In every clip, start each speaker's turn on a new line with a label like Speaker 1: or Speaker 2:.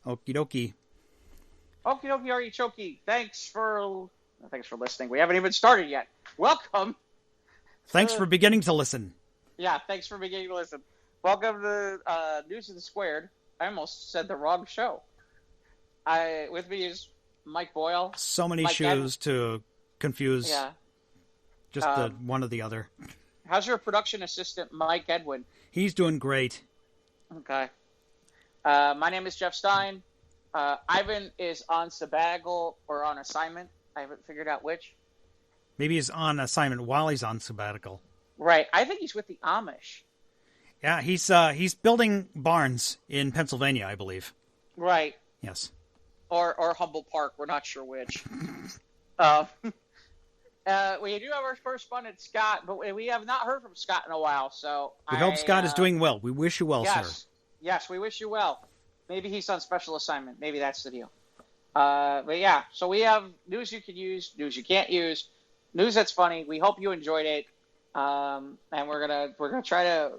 Speaker 1: Okie dokie.
Speaker 2: Okie dokie artichoke. Thanks for listening. We haven't even started yet. Welcome.
Speaker 1: Thanks for beginning to listen.
Speaker 2: Yeah, thanks for beginning to listen. Welcome to News of the Squared. I almost said the wrong show. With me is Mike Boyle.
Speaker 1: So many shoes to confuse.
Speaker 2: Yeah.
Speaker 1: Just the one or the other.
Speaker 2: How's your production assistant, Mike Edwin?
Speaker 1: He's doing great.
Speaker 2: Okay. My name is Jeff Stein. Ivan is on sabbatical or on assignment. I haven't figured out which.
Speaker 1: Maybe he's on assignment while he's on sabbatical.
Speaker 2: Right. I think he's with the Amish.
Speaker 1: Yeah, he's building barns in Pennsylvania, I believe.
Speaker 2: Right.
Speaker 1: Yes.
Speaker 2: Or Humboldt Park. We're not sure which. We do have our correspondent, Scott, but we have not heard from Scott in a while. So
Speaker 1: we hope Scott is doing well. We wish you well, sir.
Speaker 2: Yes, we wish you well. Maybe he's on special assignment. Maybe that's the deal. But yeah, so we have news you can use, news you can't use, news that's funny. We hope you enjoyed it, and we're gonna try to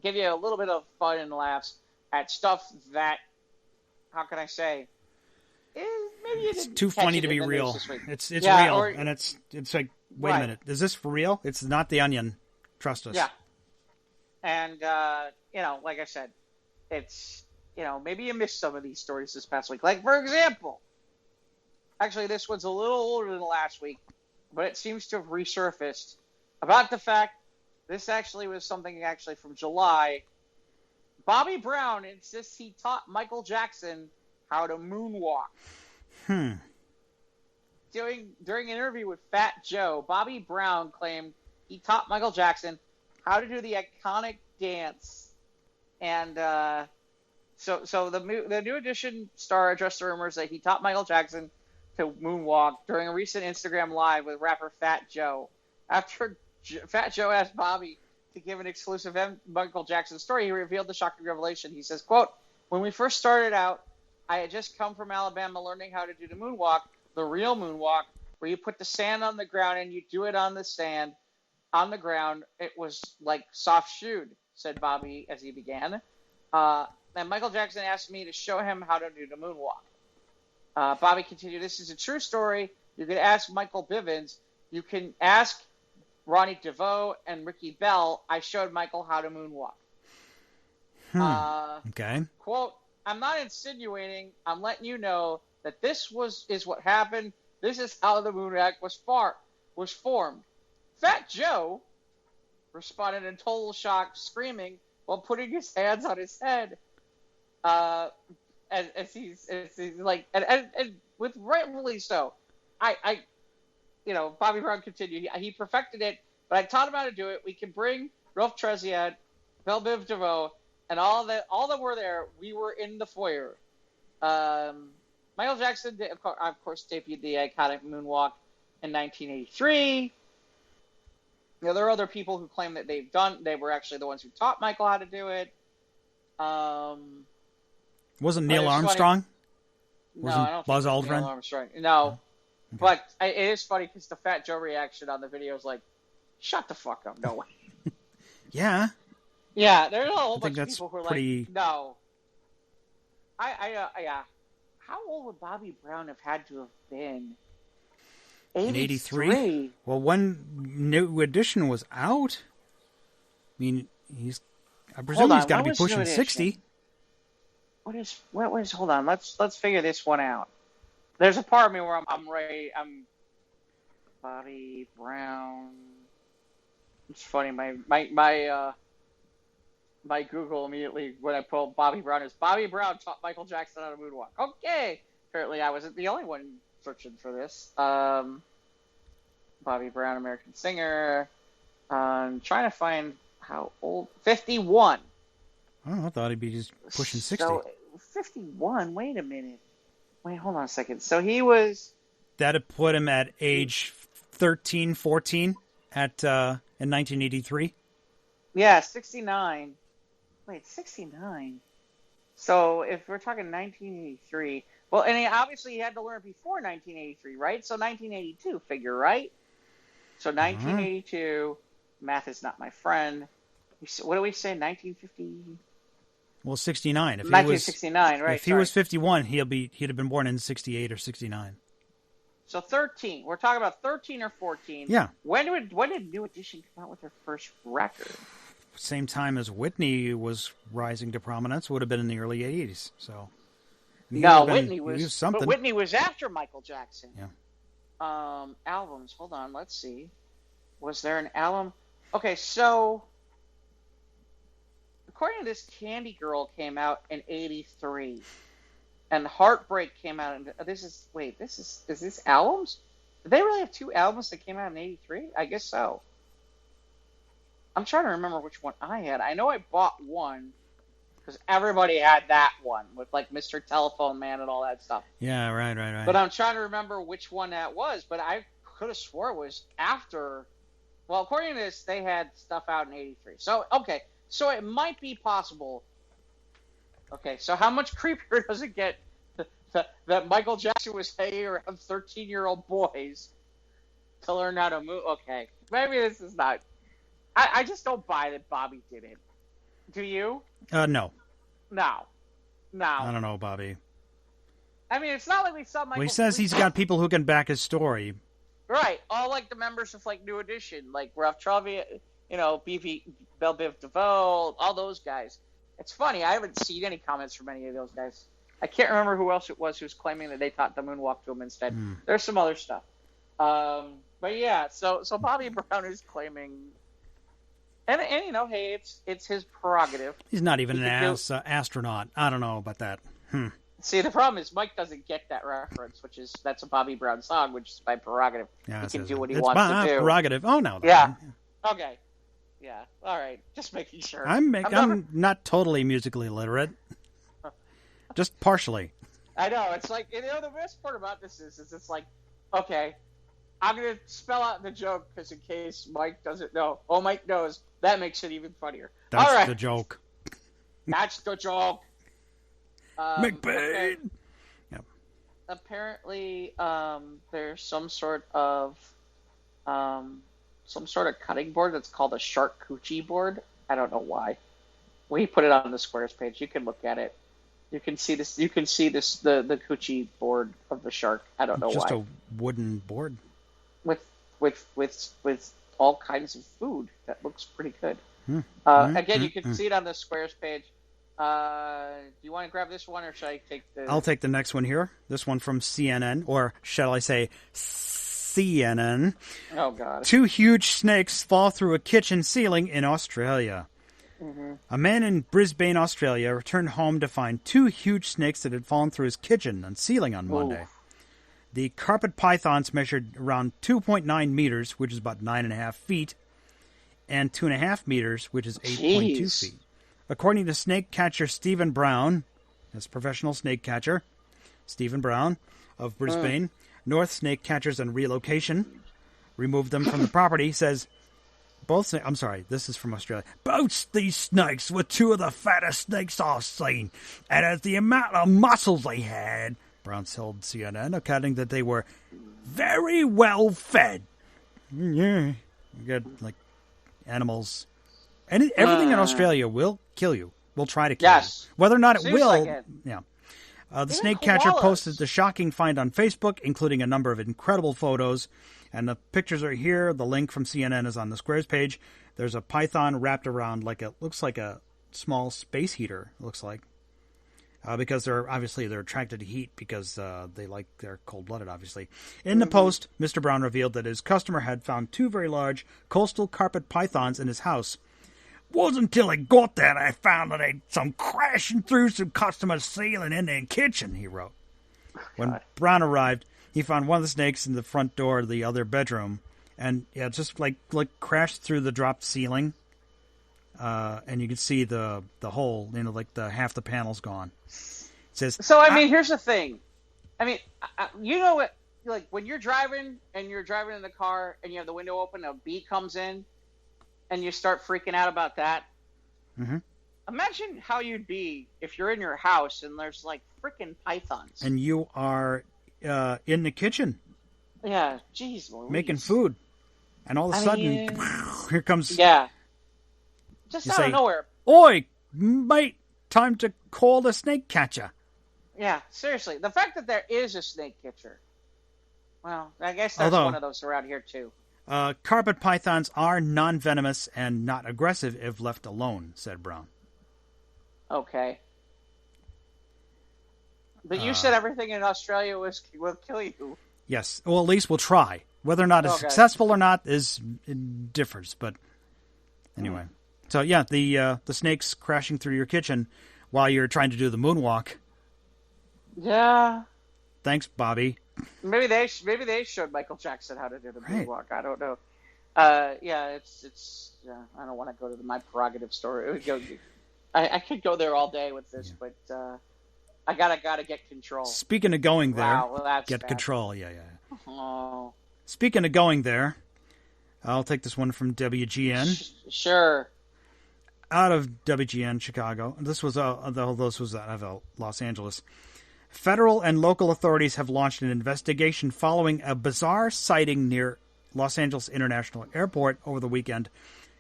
Speaker 2: give you a little bit of fun and laughs at stuff that, how can I say, maybe
Speaker 1: it's too funny to be real. It's real, and it's like, wait a minute, is this for real? It's not The Onion. Trust us.
Speaker 2: Yeah. And like I said, it's maybe you missed some of these stories this past week. Like, for example, actually this one's a little older than last week, but it seems to have resurfaced about the fact this actually was something from July. Bobby Brown insists he taught Michael Jackson how to moonwalk. During an interview with Fat Joe, Bobby Brown claimed he taught Michael Jackson how to do the iconic dance. And so the New Edition star addressed the rumors that he taught Michael Jackson to moonwalk during a recent Instagram Live with rapper Fat Joe. After Fat Joe asked Bobby to give an exclusive Michael Jackson story, he revealed the shocking revelation. He says, quote, "When we first started out, I had just come from Alabama learning how to do the moonwalk, the real moonwalk, where you put the sand on the ground and you do it on the sand, on the ground. It was like soft shoed," said Bobby as he began. And Michael Jackson asked me to show him how to do the moonwalk. Bobby continued, "This is a true story. You can ask Michael Bivins. You can ask Ronnie DeVoe and Ricky Bell. I showed Michael how to moonwalk."
Speaker 1: Okay.
Speaker 2: Quote, "I'm not insinuating. I'm letting you know that this is what happened. This is how the moonwalk was formed." Fat Joe responded in total shock, screaming while putting his hands on his head. As he's like, and with rightfully so. Bobby Brown continued. He perfected it, but I taught him how to do it. We can bring Ralph Tresciant, Bell Biv DeVoe, and all that were there. We were in the foyer. Michael Jackson, of course, debuted the iconic moonwalk in 1983. There are other people who claim that they were actually the ones who taught Michael how to do it.
Speaker 1: Wasn't Neil Armstrong?
Speaker 2: No, I don't
Speaker 1: Buzz
Speaker 2: think
Speaker 1: Aldrin?
Speaker 2: Neil Armstrong. No. Okay. But it is funny because the Fat Joe reaction on the video is like, "Shut the fuck up, no way."
Speaker 1: Yeah.
Speaker 2: Yeah, there's a whole bunch of people who are
Speaker 1: pretty...
Speaker 2: like, "No." Yeah. How old would Bobby Brown have had to have been?
Speaker 1: In 83? Well, when New Edition was out, I mean, I presume he's got to be pushing 60.
Speaker 2: Hold on, let's figure this one out. There's a part of me where I'm ready. I'm Bobby Brown. It's funny, my Google immediately when I pulled Bobby Brown is Bobby Brown taught Michael Jackson how to moonwalk. Okay, apparently I wasn't the only one searching for this. Bobby Brown, American singer. Trying to find how old. 51.
Speaker 1: Oh, I thought he'd be just pushing 60.
Speaker 2: So, 51? Wait a minute. Wait, hold on a second. So he was...
Speaker 1: That'd put him at age 13, 14 in 1983?
Speaker 2: Yeah, 69. Wait, 69? So if we're talking 1983... Well, and obviously he had to learn before 1983, right? So 1982 figure, right? So 1982, math is not my friend. What do we say, 1950?
Speaker 1: Well, 69. If
Speaker 2: 1969, right?
Speaker 1: If he was 51, he'd have been born in 68 or 69.
Speaker 2: So 13. We're talking about 13 or 14.
Speaker 1: Yeah.
Speaker 2: When did New Edition come out with their first record?
Speaker 1: Same time as Whitney was rising to prominence. Would have been in the early 80s. So.
Speaker 2: No, Whitney was
Speaker 1: something.
Speaker 2: But Whitney was after Michael Jackson.
Speaker 1: Yeah.
Speaker 2: Albums. Hold on. Let's see. Was there an album? Okay, so according to this, Candy Girl came out in 83. And Heartbreak came out in... Is this albums? Did they really have 2 albums that came out in 83? I guess so. I'm trying to remember which one I had. I know I bought one because everybody had that one with like Mr. Telephone Man and all that stuff.
Speaker 1: Yeah, right.
Speaker 2: But I'm trying to remember which one that was. But I could have swore it was after... Well, according to this, they had stuff out in 83. So, okay. So it might be possible... Okay, so how much creepier does it get that Michael Jackson was hanging around 13-year-old boys to learn how to move? Okay, maybe this is not... I just don't buy that Bobby did it. Do you?
Speaker 1: No.
Speaker 2: No.
Speaker 1: I don't know, Bobby.
Speaker 2: I mean, it's not like we saw Michael...
Speaker 1: Well, he says he's got people who can back his story.
Speaker 2: Right, all like the members of like New Edition, like Ralph Travi, BB, Belle Biv DeVoe, all those guys. It's funny, I haven't seen any comments from any of those guys. I can't remember who else it was who was claiming that they taught the moonwalk to him instead. There's some other stuff. But yeah, so Bobby Brown is claiming, and hey, it's his prerogative.
Speaker 1: He's not even an astronaut. I don't know about that.
Speaker 2: See, the problem is Mike doesn't get that reference, that's a Bobby Brown song, which is by prerogative.
Speaker 1: Yeah,
Speaker 2: he can do what he wants to do.
Speaker 1: Prerogative. Oh no.
Speaker 2: Yeah. Okay. Yeah, all right. Just making sure.
Speaker 1: I'm not totally musically literate. Just partially.
Speaker 2: I know. It's like, the best part about this is it's like, okay, I'm going to spell out the joke because in case Mike doesn't know. Oh, Mike knows. That makes it even funnier.
Speaker 1: That's
Speaker 2: all right.
Speaker 1: the joke.
Speaker 2: That's the joke.
Speaker 1: McBain.
Speaker 2: Okay. Yep. Apparently, there's some sort of cutting board that's called a charcuterie board. I don't know why. We put it on the Squares page. You can look at it. You can see this. You can see this the coochie board of the shark. I don't know why.
Speaker 1: Just a wooden board
Speaker 2: with all kinds of food. That looks pretty good. Again, you can see it on the Squares page. Do you want to grab this one, or should I take the...
Speaker 1: I'll take the next one here. This one from CNN, or shall I say CNN.
Speaker 2: Oh, God.
Speaker 1: 2 huge snakes fall through a kitchen ceiling in Australia.
Speaker 2: Mm-hmm.
Speaker 1: A man in Brisbane, Australia, returned home to find 2 huge snakes that had fallen through his kitchen and ceiling on Monday. The carpet pythons measured around 2.9 meters, which is about 9.5 feet, and 2.5 meters, which is 8.2 feet. According to snake catcher Stephen Brown, his professional snake catcher, Stephen Brown of Brisbane, North Snake Catchers and Relocation, removed them from the property, says, this is from Australia. Both these snakes were 2 of the fattest snakes I've seen, and as the amount of muscles they had, Brown told CNN, accounting that they were very well fed. Yeah, you got, like, animals. Everything in Australia will kill you. Will try to kill you. Whether or not it will,
Speaker 2: like
Speaker 1: yeah. The snake catcher posted the shocking find on Facebook, including a number of incredible photos. And the pictures are here. The link from CNN is on the Squares page. There's a python wrapped around looks like a small space heater, it looks like. Because they're attracted to heat because they're cold-blooded, obviously. In the post, Mr. Brown revealed that his customer had found 2 very large coastal carpet pythons in his house. Wasn't until I got there that I found that they'd some crashing through some customer's ceiling in their kitchen, he wrote. When Brown arrived, he found one of the snakes in the front door of the other bedroom, and just like crashed through the dropped ceiling. And you can see the hole, like half the panel's gone. It says.
Speaker 2: So I mean, here's the thing. I mean, you know what? Like when you're driving in the car and you have the window open, a bee comes in, and you start freaking out about that.
Speaker 1: Mm-hmm.
Speaker 2: Imagine how you'd be if you're in your house and there's like freaking pythons.
Speaker 1: And you are in the kitchen.
Speaker 2: Yeah, jeez,
Speaker 1: making food, and all of a sudden, here comes.
Speaker 2: Yeah. Just out of nowhere.
Speaker 1: Oi, mate, time to call the snake catcher.
Speaker 2: Yeah, seriously. The fact that there is a snake catcher. Well, I guess there's one of those around here, too.
Speaker 1: Carpet pythons are non-venomous and not aggressive if left alone, said Brown.
Speaker 2: Okay. But you said everything in Australia will kill you.
Speaker 1: Yes. Well, at least we'll try. Whether or not it's successful or not it differs. But anyway. So, yeah, the snakes crashing through your kitchen while you're trying to do the moonwalk.
Speaker 2: Yeah.
Speaker 1: Thanks, Bobby.
Speaker 2: Maybe they showed Michael Jackson how to do the moonwalk. I don't know. Yeah, it's. I don't want to go to my prerogative story. I could go there all day with this, but I gotta get control.
Speaker 1: Speaking of going there,
Speaker 2: that's
Speaker 1: get
Speaker 2: bad.
Speaker 1: Control. Yeah.
Speaker 2: Oh.
Speaker 1: Speaking of going there, I'll take this one from WGN.
Speaker 2: Sure.
Speaker 1: Out of WGN Chicago. This was out of Los Angeles. Federal and local authorities have launched an investigation following a bizarre sighting near Los Angeles International Airport over the weekend.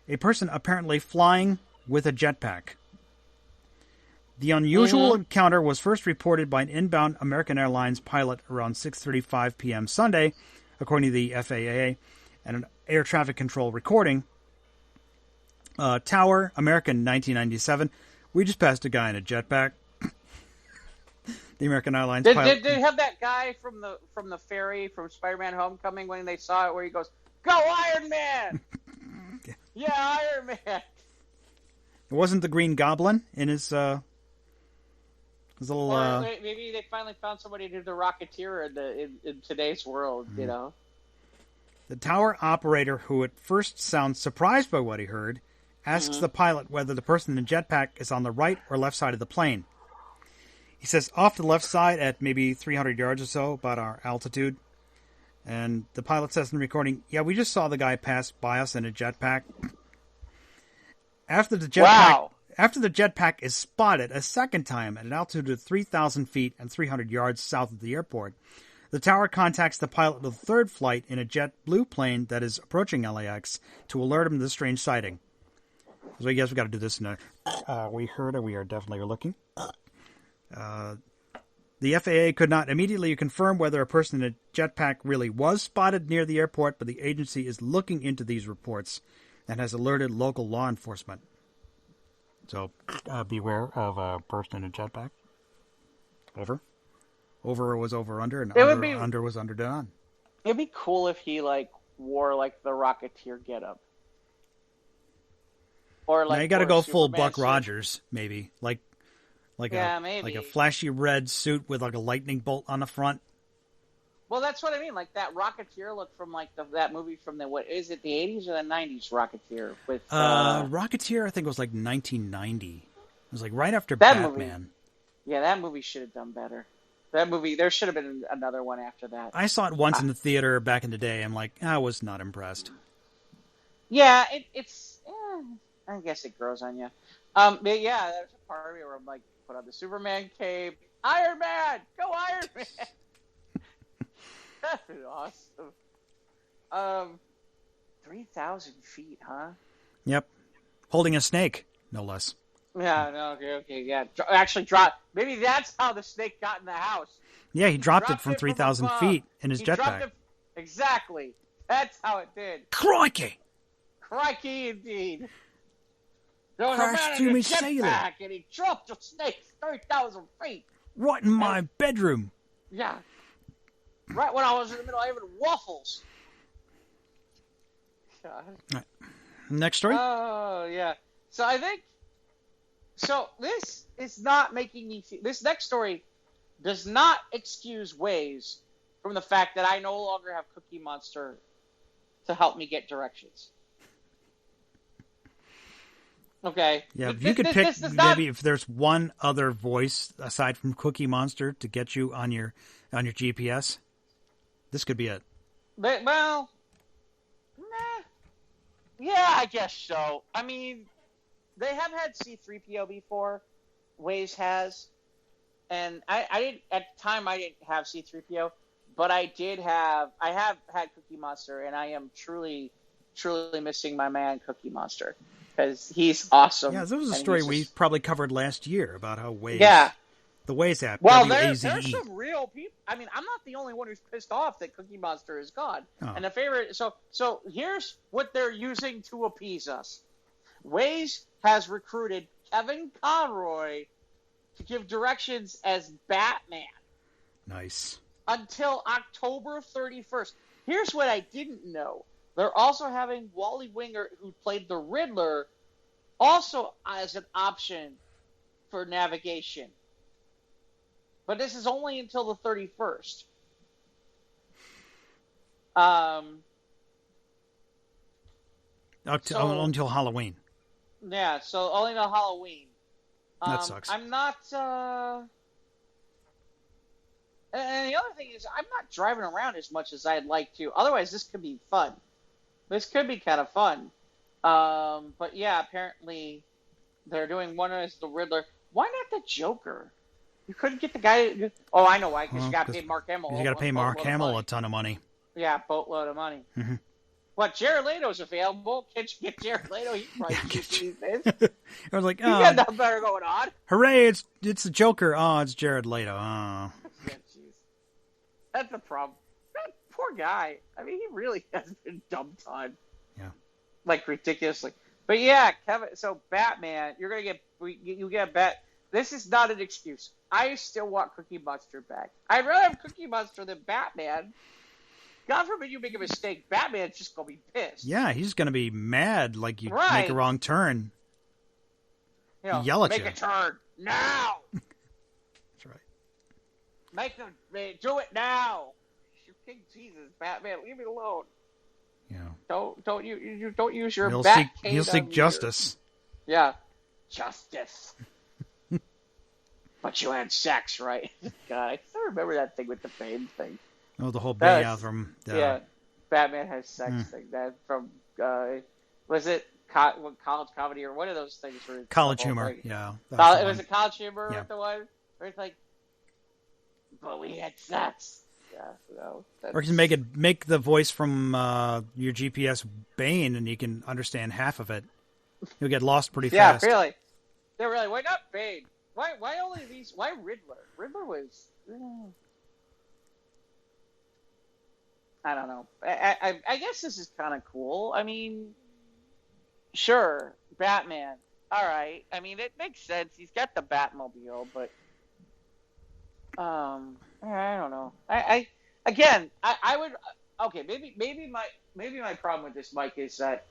Speaker 1: A person apparently flying with a jetpack. The unusual encounter was first reported by an inbound American Airlines pilot around 6:35 p.m. Sunday, according to the FAA, and an air traffic control recording. Tower, American, 1997. We just passed a guy in a jetpack. The American Airlines pilot.
Speaker 2: Did they have that guy from the ferry from Spider-Man Homecoming when they saw it where he goes, "Go Iron Man!" Yeah, Iron Man.
Speaker 1: It wasn't the Green Goblin in his little.
Speaker 2: Or maybe they finally found somebody to do the Rocketeer in today's world. You know.
Speaker 1: The tower operator, who at first sounds surprised by what he heard, asks the pilot whether the person in the jetpack is on the right or left side of the plane. He says, off to the left side at maybe 300 yards or so, about our altitude. And the pilot says in the recording, yeah, we just saw the guy pass by us in a jetpack. After the jetpack is spotted a second time at an altitude of 3,000 feet and 300 yards south of the airport, the tower contacts the pilot of the third flight in a JetBlue plane that is approaching LAX to alert him to the strange sighting. So I guess we got to do this in a... we heard it. We are definitely looking. The FAA could not immediately confirm whether a person in a jetpack really was spotted near the airport, but the agency is looking into these reports and has alerted local law enforcement. So, beware of a person in a jetpack. Over. Over was over under, and under was under done.
Speaker 2: It'd be cool if he wore the Rocketeer getup. Or
Speaker 1: now you got to go full Buck
Speaker 2: suit.
Speaker 1: Rogers, maybe maybe like a flashy red suit with a lightning bolt on the front.
Speaker 2: Well, that's what I mean. That Rocketeer look from that movie from the 80s or the 90s Rocketeer with
Speaker 1: Rocketeer. I think it was 1990. It was right after Batman.
Speaker 2: Movie. Yeah, that movie should have done better. That movie, there should have been another one after that.
Speaker 1: I saw it once in the theater back in the day. I'm I was not impressed.
Speaker 2: Yeah, it's. I guess it grows on you. But yeah, there's a part of me where I'm put on the Superman cape. Iron Man! Go Iron Man! That's awesome. 3,000 feet, huh?
Speaker 1: Yep. Holding a snake, no less.
Speaker 2: Yeah, no, okay, yeah. Actually, maybe that's how the snake got in the house.
Speaker 1: Yeah, he dropped it from 3,000 feet in his jetpack.
Speaker 2: Exactly. That's how it did.
Speaker 1: Crikey!
Speaker 2: Crikey, indeed.
Speaker 1: Crashed through me ceiling.
Speaker 2: And he dropped the snake 3,000 feet.
Speaker 1: Right in my bedroom.
Speaker 2: Yeah. Right when I was in the middle of having waffles. God.
Speaker 1: Right. Next story?
Speaker 2: Oh, yeah. So I think... So this is not making me... This next story does not excuse Waze from the fact that I no longer have Cookie Monster to help me get directions. Okay.
Speaker 1: Yeah, if you could pick maybe if there's one other voice aside from Cookie Monster to get you on your GPS, this could be it.
Speaker 2: But, well, nah. Yeah, I guess so. I mean, they have had C-3PO before. Waze has. And I didn't, at the time I didn't have C-3PO, but I have had Cookie Monster, and I am truly, truly missing my man Cookie Monster. because he's awesome.
Speaker 1: Yeah, this was a
Speaker 2: and
Speaker 1: story
Speaker 2: he's
Speaker 1: we
Speaker 2: just-
Speaker 1: probably covered last year about how Waze,
Speaker 2: Yeah.
Speaker 1: the Waze app,
Speaker 2: Well,
Speaker 1: WAZE.
Speaker 2: there's some real people. I mean, I'm not the only one who's pissed off that Cookie Monster is gone.
Speaker 1: Oh.
Speaker 2: And the favorite. So here's what they're using to appease us. Waze has recruited Kevin Conroy to give directions as Batman
Speaker 1: Nice.
Speaker 2: until October 31st. Here's what I didn't know. They're also having Wally Winger, who played the Riddler, also as an option for navigation. But this is only until the 31st.
Speaker 1: Until Halloween.
Speaker 2: Yeah, so only till Halloween.
Speaker 1: That sucks.
Speaker 2: I'm not... And the other thing is, I'm not driving around as much as I'd like to. Otherwise, this could be fun. This could be kind of fun. But yeah, apparently they're doing one as the Riddler. Why not the Joker? You couldn't get the guy... Oh, I know why, because you got to pay Mark Hamill.
Speaker 1: You got to pay Mark Hamill a ton of money.
Speaker 2: Yeah, boatload of money.
Speaker 1: Mm-hmm.
Speaker 2: What, Jared Leto's available? Can't you get Jared Leto? He probably these days.
Speaker 1: I was like,
Speaker 2: You got nothing better going on.
Speaker 1: Hooray, it's the Joker. Oh, it's Jared Leto. Oh.
Speaker 2: Yeah, jeez. That's the problem. That poor guy. I mean, he really has been dumbed.
Speaker 1: Yeah.
Speaker 2: Like, ridiculously. But yeah, Kevin, so Batman, you're going to you get bet. This is not an excuse. I still want Cookie Monster back. I'd rather have Cookie Monster than Batman. God forbid you make a mistake. Batman's just going to be pissed.
Speaker 1: Yeah, he's going to be mad like you
Speaker 2: Right.
Speaker 1: make a wrong turn.
Speaker 2: You know,
Speaker 1: Yell at
Speaker 2: make
Speaker 1: you.
Speaker 2: a turn now.
Speaker 1: That's right.
Speaker 2: Do it now. King Jesus, Batman, leave me alone.
Speaker 1: Yeah.
Speaker 2: Don't use your
Speaker 1: He'll
Speaker 2: bat
Speaker 1: seek,
Speaker 2: cane
Speaker 1: he'll
Speaker 2: on
Speaker 1: seek
Speaker 2: me.
Speaker 1: justice.
Speaker 2: Yeah, justice. But you had sex, right? God, I still remember that thing with the fame thing.
Speaker 1: Oh, the whole
Speaker 2: That
Speaker 1: Bay
Speaker 2: was-
Speaker 1: from
Speaker 2: Yeah, Batman has sex thing. That from was it college comedy or one of those things? Where it's
Speaker 1: College
Speaker 2: the whole
Speaker 1: Humor.
Speaker 2: thing.
Speaker 1: Yeah.
Speaker 2: It was a College Humor
Speaker 1: Yeah.
Speaker 2: with the one where it's like, but we had sex. Yeah, so
Speaker 1: Or you can make the voice from your GPS Bane, and you can understand half of it. You'll get lost pretty
Speaker 2: yeah,
Speaker 1: fast.
Speaker 2: really. They're really why not Bane? Why only these? Why Riddler? Riddler was. I don't know. I guess this is kind of cool. I mean, sure, Batman. All right. I mean, it makes sense. He's got the Batmobile, but I don't know. I would. Okay, maybe my problem with this, Mike, is that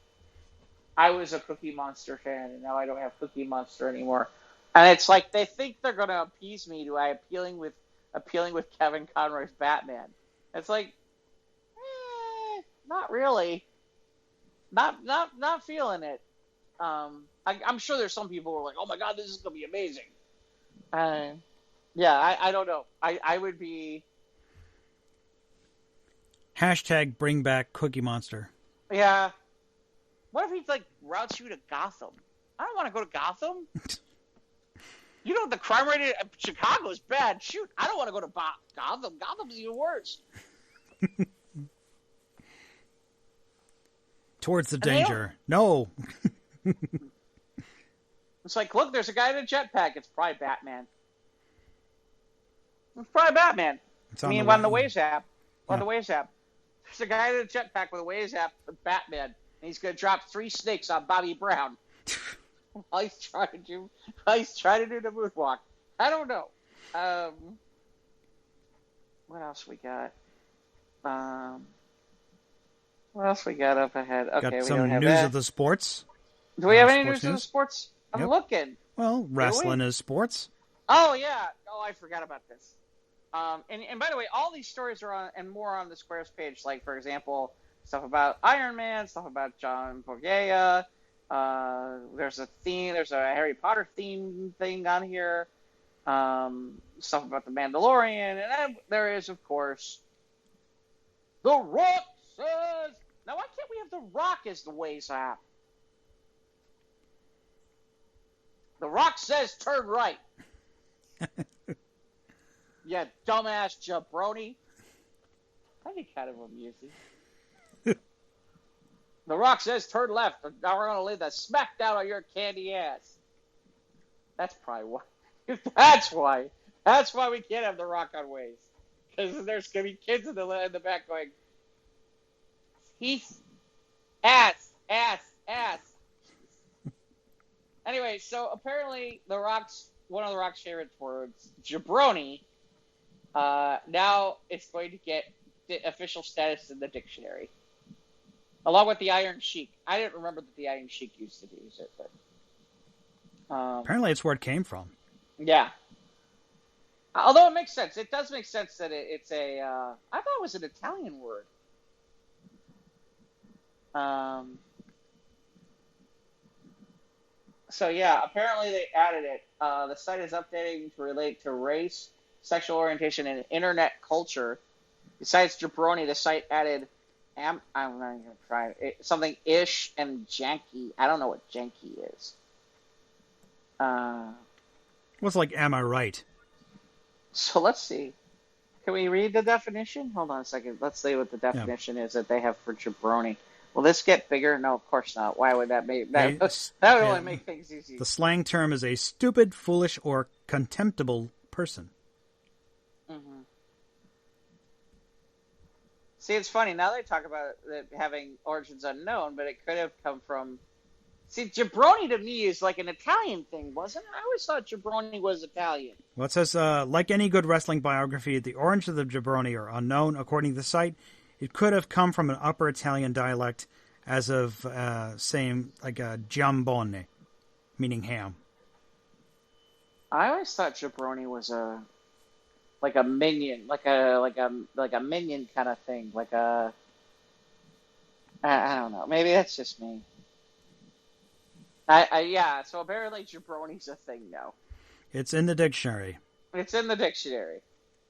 Speaker 2: I was a Cookie Monster fan, and now I don't have Cookie Monster anymore. And it's like they think they're going to appease me by appealing with Kevin Conroy's Batman. It's like, not really. Not feeling it. I'm sure there's some people who are like, oh my god, this is going to be amazing. Yeah, I don't know. I would be.
Speaker 1: Hashtag bring back Cookie Monster.
Speaker 2: Yeah. What if he like routes you to Gotham? I don't want to go to Gotham. You know the crime rate in Chicago is bad. Shoot, I don't want to go to Gotham. Gotham's even worse.
Speaker 1: Towards the
Speaker 2: And they
Speaker 1: danger. No.
Speaker 2: It's like, look, there's a guy in a jetpack. It's probably Batman. It's probably Batman.
Speaker 1: It's
Speaker 2: I mean, on the Waze app. On the Waze app. There's a guy in a jetpack with a Waze app for Batman. And he's going to drop 3 snakes on Bobby Brown. while he's trying to do the moonwalk. I don't know. What else we got? What else we got up ahead? Okay,
Speaker 1: Got
Speaker 2: we
Speaker 1: some
Speaker 2: don't have
Speaker 1: news
Speaker 2: that.
Speaker 1: of the sports.
Speaker 2: Do we have any
Speaker 1: sports
Speaker 2: news of the
Speaker 1: news?
Speaker 2: sports? I'm
Speaker 1: Yep.
Speaker 2: looking.
Speaker 1: Well, wrestling is sports.
Speaker 2: Oh yeah. Oh, I forgot about this. And by the way, all these stories are on and more on the Squares page. Like for example, stuff about Iron Man, stuff about John Boyega. There's a Harry Potter theme thing on here. Stuff about the Mandalorian, and then there is, of course, The Rock says. Now, why can't we have The Rock as the Waze app? The Rock says turn right. Yeah, dumbass jabroni. That'd be kind of amusing. The Rock says turn left. Now we're gonna lay the smack down on your candy ass. That's probably why. That's why. That's why we can't have The Rock on Waze. Because there's gonna be kids in the back going, he's ass. Anyway, so apparently one of The Rock's favorite words, jabroni, now it's going to get the official status in the dictionary. Along with the Iron Sheik. I didn't remember that the Iron Sheik used to use it, but
Speaker 1: apparently it's where it came from.
Speaker 2: Yeah. Although it makes sense. It does make sense that it's a I thought it was an Italian word. So yeah, apparently they added it. The site is updating to relate to race, sexual orientation, and internet culture. Besides jabroni, the site added I'm not even gonna try it. Something ish and janky. I don't know what janky is.
Speaker 1: What's like, am I right?
Speaker 2: So let's see. Can we read the definition? Hold on a second. Let's see what the definition is that they have for jabroni. Will this get bigger? No, of course not. Why would that make that? That would only make things easy.
Speaker 1: The slang term is a stupid, foolish, or contemptible person.
Speaker 2: Mm-hmm. See, it's funny. Now they talk about it having origins unknown, but it could have come from... See, jabroni to me is like an Italian thing, wasn't it? I always thought jabroni was Italian.
Speaker 1: Well, it says, like any good wrestling biography, the origins of the jabroni are unknown. According to the site, it could have come from an Upper Italian dialect as of, saying, like a giambone, meaning ham.
Speaker 2: I always thought jabroni was like a minion, like a minion kind of thing, like a... I don't know. Maybe that's just me. Yeah, so apparently jabroni's a thing now.
Speaker 1: It's in the dictionary.
Speaker 2: It's in the dictionary.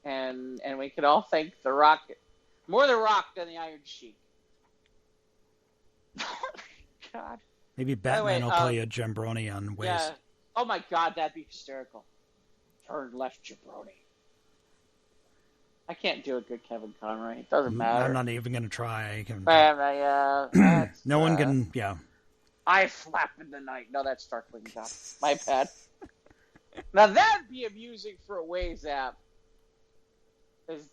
Speaker 2: And we can all thank The Rock. More The Rock than the Iron Sheik. God.
Speaker 1: Maybe Batman will play a jabroni on Waze.
Speaker 2: Yeah. Oh my God, that'd be hysterical. Turn left jabroni. I can't do a good Kevin Conroy. It doesn't matter.
Speaker 1: I'm not even going to try.
Speaker 2: No
Speaker 1: one can, yeah.
Speaker 2: I flap in the night. No, that's Darkwing Duck. My bad. Now that'd be amusing for a Waze app. Is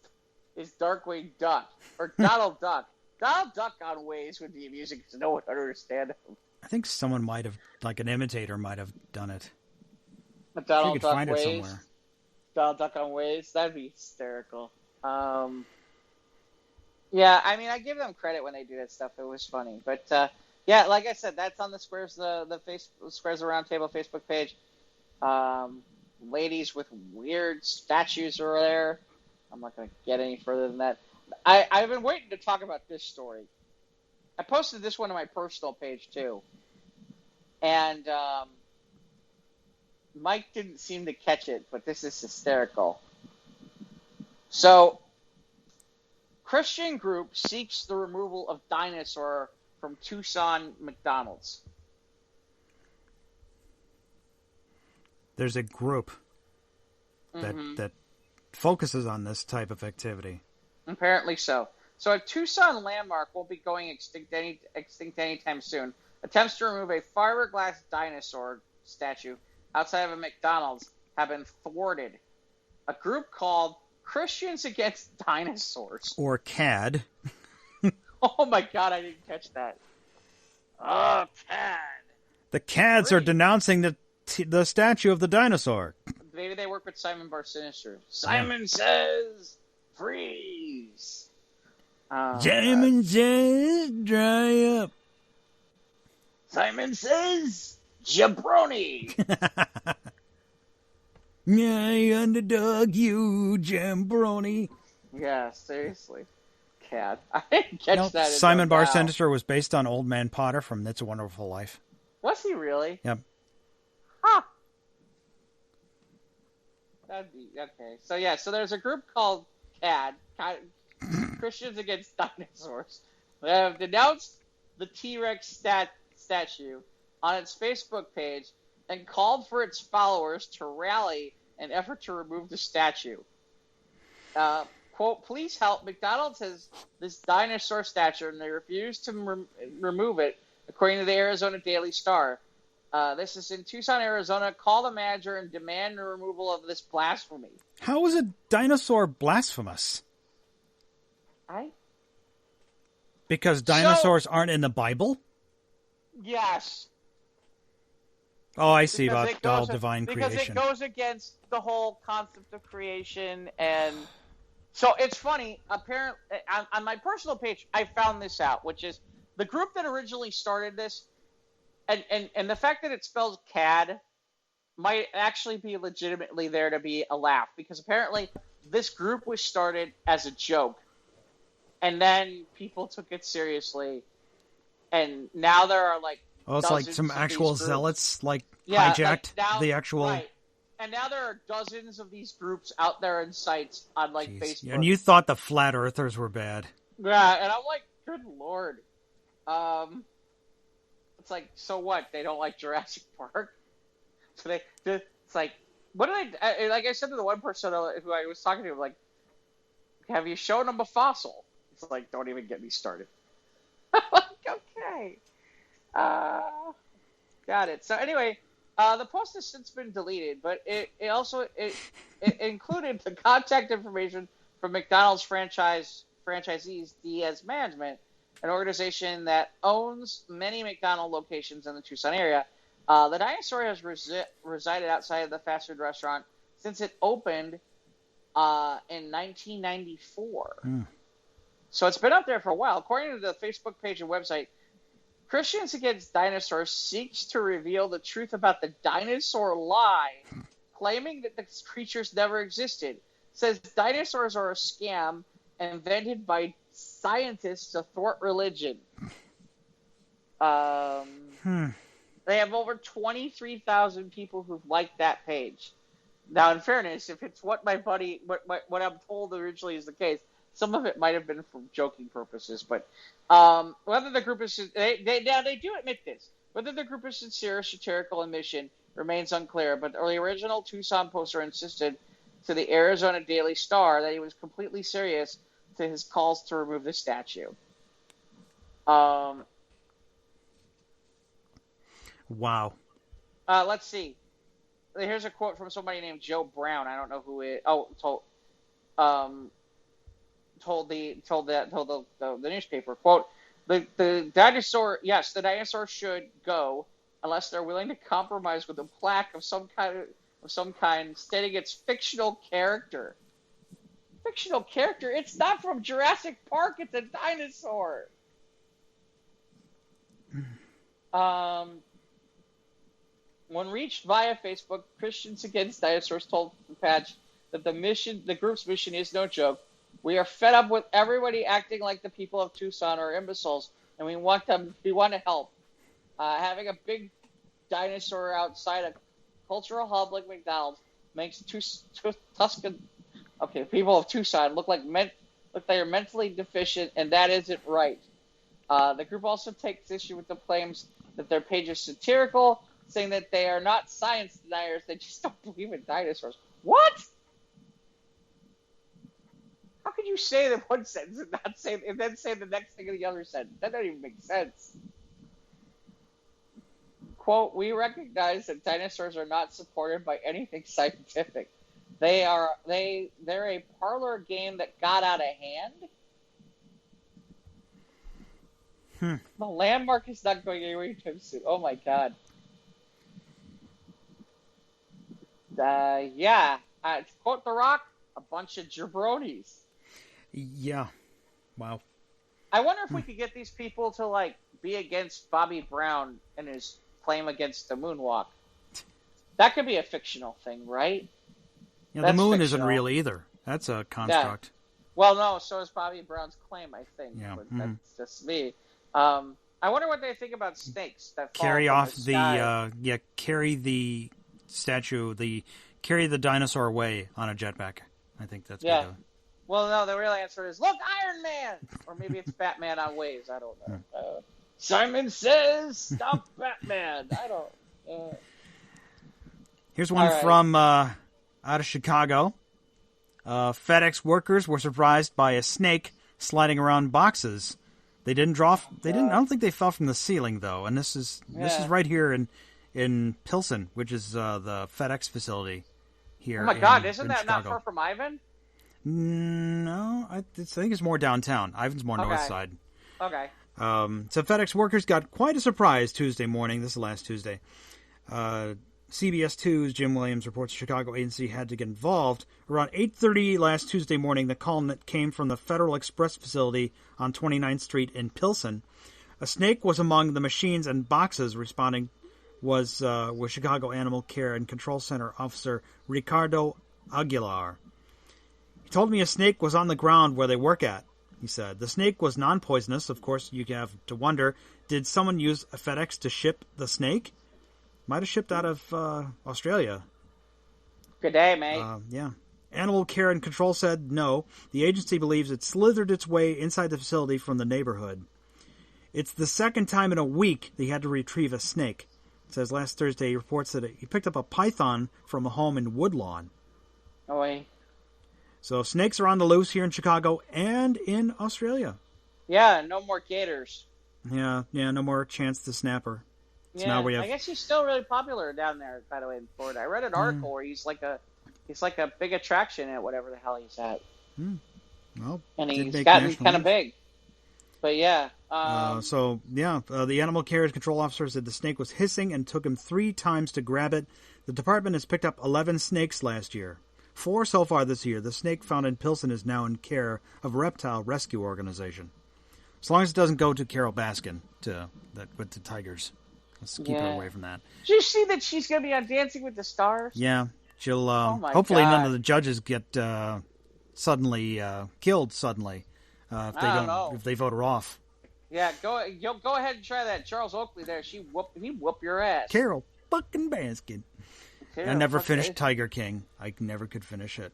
Speaker 2: Darkwing Duck or Donald Duck? Donald Duck on Waze would be amusing because no one would understand him.
Speaker 1: I think someone might have, like an imitator, might have done it.
Speaker 2: A Donald
Speaker 1: you could
Speaker 2: Duck
Speaker 1: find
Speaker 2: Waze.
Speaker 1: it somewhere.
Speaker 2: Donald Duck on Waze. That'd be hysterical. Yeah, I mean, I give them credit when they do that stuff. It was funny, but. Yeah, like I said, that's on the Squares Squares Around Table Facebook page. Ladies with weird statues are there. I'm not going to get any further than that. I've been waiting to talk about this story. I posted this one on my personal page too, and Mike didn't seem to catch it, but this is hysterical. So, Christian group seeks the removal of dinosaur from Tucson McDonald's.
Speaker 1: There's a group that focuses on this type of activity.
Speaker 2: Apparently so. So a Tucson landmark won't be going extinct anytime soon. Attempts to remove a fiberglass dinosaur statue outside of a McDonald's have been thwarted. A group called Christians Against Dinosaurs,
Speaker 1: or CAD.
Speaker 2: Oh my God, I didn't catch that. Oh, CAD.
Speaker 1: The CADs are denouncing the statue of the dinosaur.
Speaker 2: Maybe they work with Simon Bar Sinister. Simon says, freeze.
Speaker 1: Simon says, dry up.
Speaker 2: Simon says, jabroni.
Speaker 1: I underdog you, jabroni.
Speaker 2: Yeah, seriously. CAD. I didn't catch that.
Speaker 1: Simon Bar Sinister was based on Old Man Potter from It's a Wonderful Life.
Speaker 2: Was he really?
Speaker 1: Yep.
Speaker 2: Huh. That'd be okay. So yeah, so there's a group called CAD, Christians Against Dinosaurs. They have denounced the T-Rex statue on its Facebook page and called for its followers to rally in effort to remove the statue. quote, "Please help. McDonald's has this dinosaur statue, and they refuse to remove it, according to the Arizona Daily Star. This is in Tucson, Arizona. Call the manager and demand the removal of this blasphemy."
Speaker 1: How is a dinosaur blasphemous? Because dinosaurs aren't in the Bible?
Speaker 2: Yes.
Speaker 1: Oh, I see,
Speaker 2: Because
Speaker 1: about all divine
Speaker 2: because
Speaker 1: creation.
Speaker 2: it goes against the whole concept of creation, and so it's funny. Apparently, on my personal page, I found this out, which is the group that originally started this, and the fact that it spells CAD might actually be legitimately there to be a laugh, because apparently this group was started as a joke, and then people took it seriously, and now there are like
Speaker 1: it's like some actual zealots hijacked the actual.
Speaker 2: Right. And now there are dozens of these groups out there in sites on Facebook.
Speaker 1: And you thought the flat earthers were bad.
Speaker 2: Yeah, and I'm like, good lord. It's like, so what? They don't like Jurassic Park? So it's like, what did like I said to the one person who I was talking to, like, have you shown them a fossil? It's like, don't even get me started. I'm like, okay. Got it. So anyway, the post has since been deleted, but it also included the contact information from McDonald's franchisees Diaz Management, an organization that owns many McDonald's locations in the Tucson area. The dinosaur has resided outside of the fast food restaurant since it opened in 1994. So it's been up there for a while. According to the Facebook page and website, Christians Against Dinosaurs seeks to reveal the truth about the dinosaur lie, claiming that the creatures never existed. It says dinosaurs are a scam invented by scientists to thwart religion. They have over 23,000 people who've liked that page. Now, in fairness, if it's what what I'm told originally is the case, some of it might have been for joking purposes, but whether the group is they do admit this. Whether the group is sincere or satirical in mission remains unclear. But the original Tucson poster insisted to the Arizona Daily Star that he was completely serious to his calls to remove the statue.
Speaker 1: Wow.
Speaker 2: Let's see. Here's a quote from somebody named Joe Brown. I don't know who it. Told the newspaper, quote, the dinosaur, yes, the dinosaur should go unless they're willing to compromise with a plaque of some kind stating its fictional character. Fictional character? It's not from Jurassic Park, it's a dinosaur. When reached via Facebook, Christians Against Dinosaurs told the patch that the group's mission is no joke. We are fed up with everybody acting like the people of Tucson are imbeciles, and we want to help. Having a big dinosaur outside a cultural hub like McDonald's makes people of Tucson look like they are mentally deficient, and that isn't right. The group also takes issue with the claims that their page is satirical, saying that they are not science deniers, they just don't believe in dinosaurs. What? How can you say that one sentence and then say the next thing in the other sentence? That doesn't even make sense. Quote, we recognize that dinosaurs are not supported by anything scientific. They're a parlor game that got out of hand. The landmark is not going anywhere anytime soon. Oh my god. To quote The Rock, a bunch of jabronis.
Speaker 1: Yeah. Wow.
Speaker 2: I wonder if we could get these people to be against Bobby Brown and his claim against the moonwalk. That could be a fictional thing, right?
Speaker 1: Yeah, the moon isn't real either. That's a construct.
Speaker 2: Yeah. Well, no, so is Bobby Brown's claim, I think.
Speaker 1: Yeah.
Speaker 2: But that's just me. I wonder what they think about snakes that fall
Speaker 1: carry
Speaker 2: from
Speaker 1: off
Speaker 2: the sky.
Speaker 1: Carry the statue, carry the dinosaur away on a jetpack. I think that's what they're doing.
Speaker 2: Well, no, the real answer is, look, Iron Man! Or maybe it's Batman on waves. I don't know. Simon Says, stop Batman. I don't...
Speaker 1: Here's one from out of Chicago. FedEx workers were surprised by a snake sliding around boxes. They didn't. I don't think they fell from the ceiling though. And this is right here in Pilsen, which is the FedEx facility here.
Speaker 2: Oh my God! Isn't
Speaker 1: in
Speaker 2: that
Speaker 1: Chicago.
Speaker 2: not far from Ivan?
Speaker 1: No, I think it's more downtown. Ivan's more north side.
Speaker 2: Okay.
Speaker 1: So FedEx workers got quite a surprise Tuesday morning. This is last Tuesday. CBS 2's Jim Williams reports the Chicago agency had to get involved. Around 8:30 last Tuesday morning, the call that came from the Federal Express facility on 29th Street in Pilsen. A snake was among the machines and boxes. Responding was Chicago Animal Care and Control Center officer Ricardo Aguilar. He told me a snake was on the ground where they work at, he said. The snake was non-poisonous. Of course, you have to wonder, did someone use a FedEx to ship the snake? Might have shipped out of Australia.
Speaker 2: Good day, mate.
Speaker 1: Yeah. Animal Care and Control said no. The agency believes it slithered its way inside the facility from the neighborhood. It's the second time in a week they had to retrieve a snake. It says last Thursday he reports that he picked up a python from a home in Woodlawn.
Speaker 2: Oh, wait.
Speaker 1: So snakes are on the loose here in Chicago and in Australia.
Speaker 2: Yeah, no more gators.
Speaker 1: Yeah, no more Chance the Snapper. So now we have...
Speaker 2: I guess he's still really popular down there, by the way, in Florida. I read an article where he's like a big attraction at whatever the hell he's at.
Speaker 1: Well,
Speaker 2: and he's gotten kind of big. But yeah.
Speaker 1: The Animal Care and Control officer said the snake was hissing and took him 3 times to grab it. The department has picked up 11 snakes last year. 4 so far this year. The snake found in Pilsen is now in care of a reptile rescue organization. As long as it doesn't go to Carol Baskin with the tigers. Let's keep her away from that.
Speaker 2: Did you see that she's going to be on Dancing with the Stars?
Speaker 1: Yeah. She'll
Speaker 2: hopefully
Speaker 1: none of the judges get suddenly killed suddenly if they vote her off.
Speaker 2: Yeah, go ahead and try that. Charles Oakley there, he whoop your ass.
Speaker 1: Carol fucking Baskin. I never finished Tiger King. I never could finish it.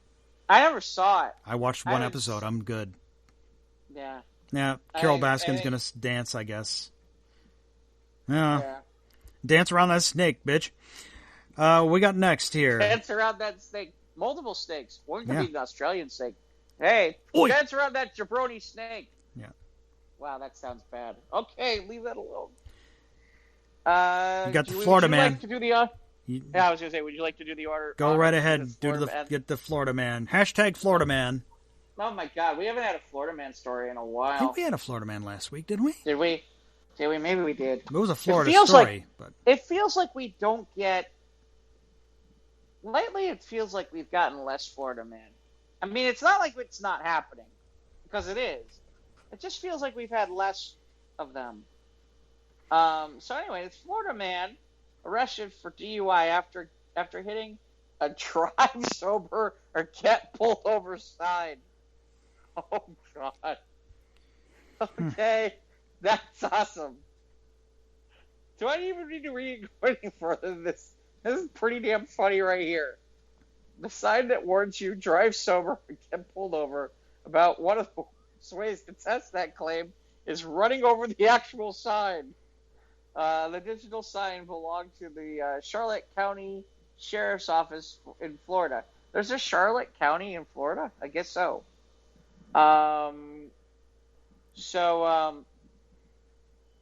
Speaker 2: I never saw it.
Speaker 1: I watched one episode. I'm good.
Speaker 2: Yeah.
Speaker 1: Yeah, Carol Baskin's going to dance, I guess. Yeah. Dance around that snake, bitch. We got next here.
Speaker 2: Dance around that snake. Multiple snakes. One could be an Australian snake. Hey, dance around that jabroni snake.
Speaker 1: Yeah.
Speaker 2: Wow, that sounds bad. Okay, leave that alone.
Speaker 1: You got the Florida man.
Speaker 2: Like to do the, I was going to say, would you like to do the order?
Speaker 1: Go right ahead. Get the Florida man. Hashtag Florida man.
Speaker 2: Oh, my God. We haven't had a Florida man story in a while.
Speaker 1: I think we had a Florida man last week, didn't we?
Speaker 2: Did we? Maybe we did.
Speaker 1: It was a Florida story. But
Speaker 2: it feels like we don't get... Lately, it feels like we've gotten less Florida man. I mean, it's not like it's not happening, because it is. It just feels like we've had less of them. So anyway, this Florida man arrested for DUI after hitting a drive sober or get pulled over sign. Oh, God. Okay. That's awesome. Do I even need to read any further than this? This is pretty damn funny right here. The sign that warns you drive sober and get pulled over. About one of the ways to test that claim is running over the actual sign. The digital sign belonged to the Charlotte County Sheriff's Office in Florida. There's a Charlotte County in Florida? I guess so.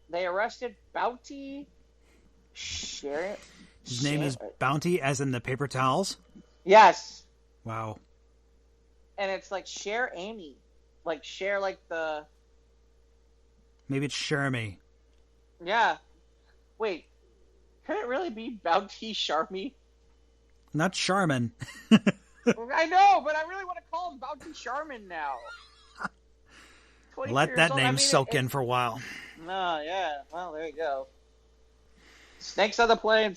Speaker 2: They arrested Bounty Sheriff.
Speaker 1: His name is Bounty, as in the paper towels?
Speaker 2: Yes.
Speaker 1: Wow.
Speaker 2: And it's like Cher Amy. Like Cher, like the...
Speaker 1: Maybe it's Shermy.
Speaker 2: Yeah. Wait. Could it really be Bounty Charmy?
Speaker 1: Not Charmin.
Speaker 2: I know, but I really want to call him Bounty Charmin now.
Speaker 1: Let that name soak in for a while.
Speaker 2: No, yeah. Well, there you go. Snakes on the plane.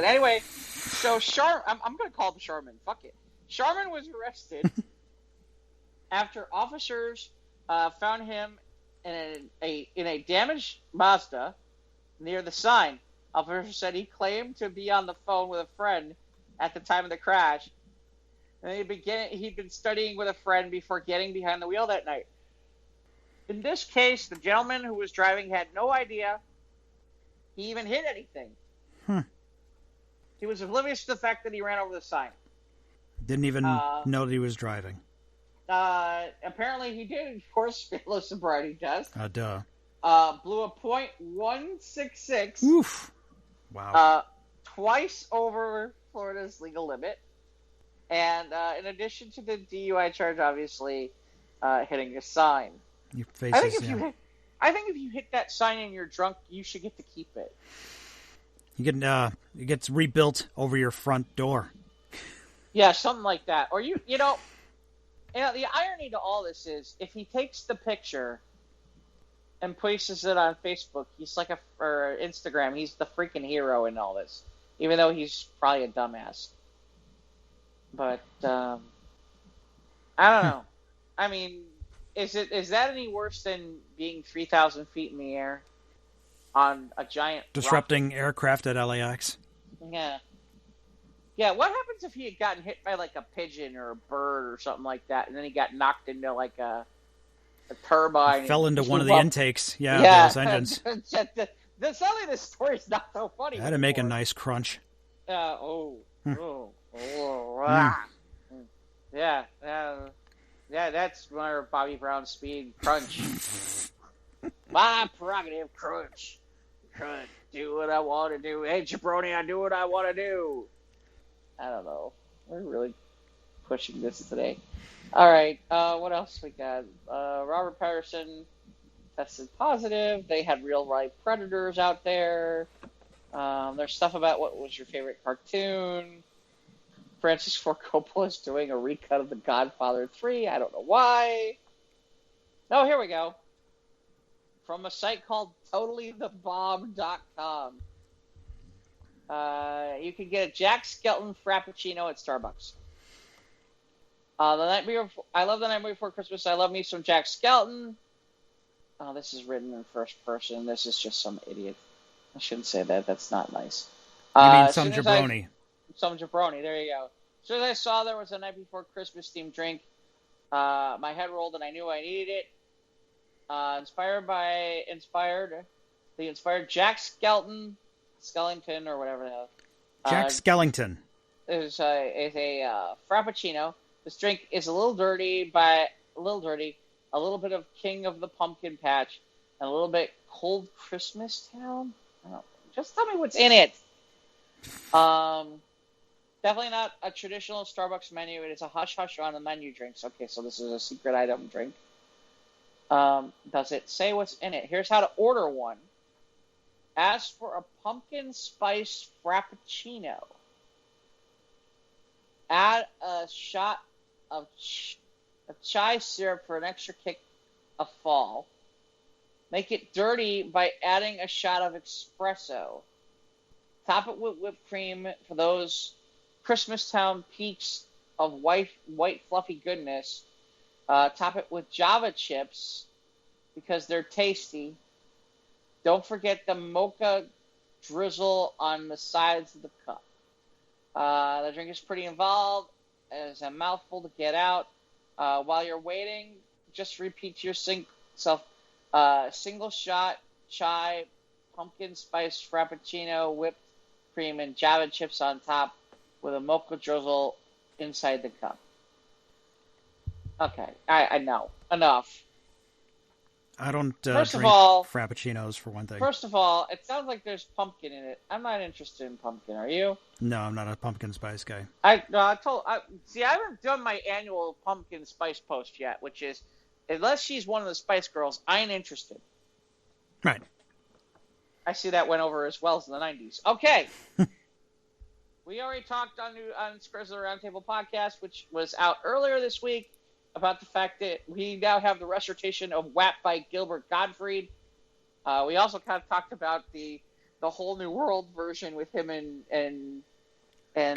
Speaker 2: Anyway, so I'm going to call him Charmin. Fuck it. Charmin was arrested after officers found him in a damaged Mazda near the sign. Officers said he claimed to be on the phone with a friend at the time of the crash. And he'd been studying with a friend before getting behind the wheel that night. In this case, the gentleman who was driving had no idea he even hit anything. He was oblivious to the fact that he ran over the sign.
Speaker 1: Didn't even know that he was driving.
Speaker 2: Apparently he did, of course, fail a sobriety test.
Speaker 1: Duh.
Speaker 2: Blew a .166.
Speaker 1: Oof. Wow.
Speaker 2: Twice over Florida's legal limit. And in addition to the DUI charge, obviously, hitting a sign.
Speaker 1: Your face
Speaker 2: I think if you hit that sign and you're drunk, you should get to keep it.
Speaker 1: You get it gets rebuilt over your front door.
Speaker 2: Yeah, something like that. Or you know, the irony to all this is, if he takes the picture and places it on Facebook, he's like or Instagram, he's the freaking hero in all this, even though he's probably a dumbass. But I don't know. I mean, is that any worse than being 3,000 feet in the air on a giant
Speaker 1: disrupting
Speaker 2: rocket?
Speaker 1: aircraft at LAX?
Speaker 2: Yeah. Yeah, what happens if he had gotten hit by like a pigeon or a bird or something like that, and then he got knocked into like a turbine?
Speaker 1: Fell into one of the intakes. Yeah. Those engines.
Speaker 2: Suddenly the story's not so funny.
Speaker 1: Had to make a nice crunch.
Speaker 2: Yeah, that's where Bobby Brown's speed crunch. My prerogative crunch. Crunch. Do what I want to do. Hey, jabroni, I do what I want to do. I don't know. We're really pushing this today. All right. What else we got? Robert Patterson tested positive. They had real life predators out there. There's stuff about what was your favorite cartoon. Francis Ford Coppola is doing a recut of The Godfather 3. I don't know why. Oh, here we go. From a site called TotallyTheBomb.com. You can get a Jack Skelton Frappuccino at Starbucks. I love The Night Before Christmas. I love me some Jack Skelton. Oh, this is written in first person. This is just some idiot. I shouldn't say that. That's not nice.
Speaker 1: You mean some jabroni.
Speaker 2: Some jabroni. There you go. As soon as I saw there was a Night Before Christmas themed drink, my head rolled and I knew I needed it. Inspired Jack Skellington or whatever the hell.
Speaker 1: Jack Skellington
Speaker 2: is a frappuccino. This drink is a little dirty, a little bit of King of the Pumpkin Patch, and a little bit Cold Christmas Town. I don't know. Just tell me what's in it. Definitely not a traditional Starbucks menu. It is a hush-hush on the menu drinks. Okay, so this is a secret item drink. Does it say what's in it? Here's how to order one. Ask for a pumpkin spice frappuccino. Add a shot of chai syrup for an extra kick of fall. Make it dirty by adding a shot of espresso. Top it with whipped cream for those Christmastown peaks of white fluffy goodness. Top it with Java chips because they're tasty. Don't forget the mocha drizzle on the sides of the cup. The drink is pretty involved. It's a mouthful to get out. While you're waiting, just repeat to yourself, single shot chai, pumpkin spice frappuccino, whipped cream, and Java chips on top with a mocha drizzle inside the cup. Okay, I know. Enough.
Speaker 1: I don't drink frappuccinos, for one thing.
Speaker 2: First of all, it sounds like there's pumpkin in it. I'm not interested in pumpkin. Are you?
Speaker 1: No, I'm not a pumpkin spice guy.
Speaker 2: I haven't done my annual pumpkin spice post yet, which is, unless she's one of the Spice Girls, I ain't interested.
Speaker 1: Right.
Speaker 2: I see that went over as well as in the 90s. Okay. We already talked on Scrizzler Roundtable podcast, which was out earlier this week, about the fact that we now have the restoration of WAP by Gilbert Gottfried. We also kind of talked about the Whole New World version with him and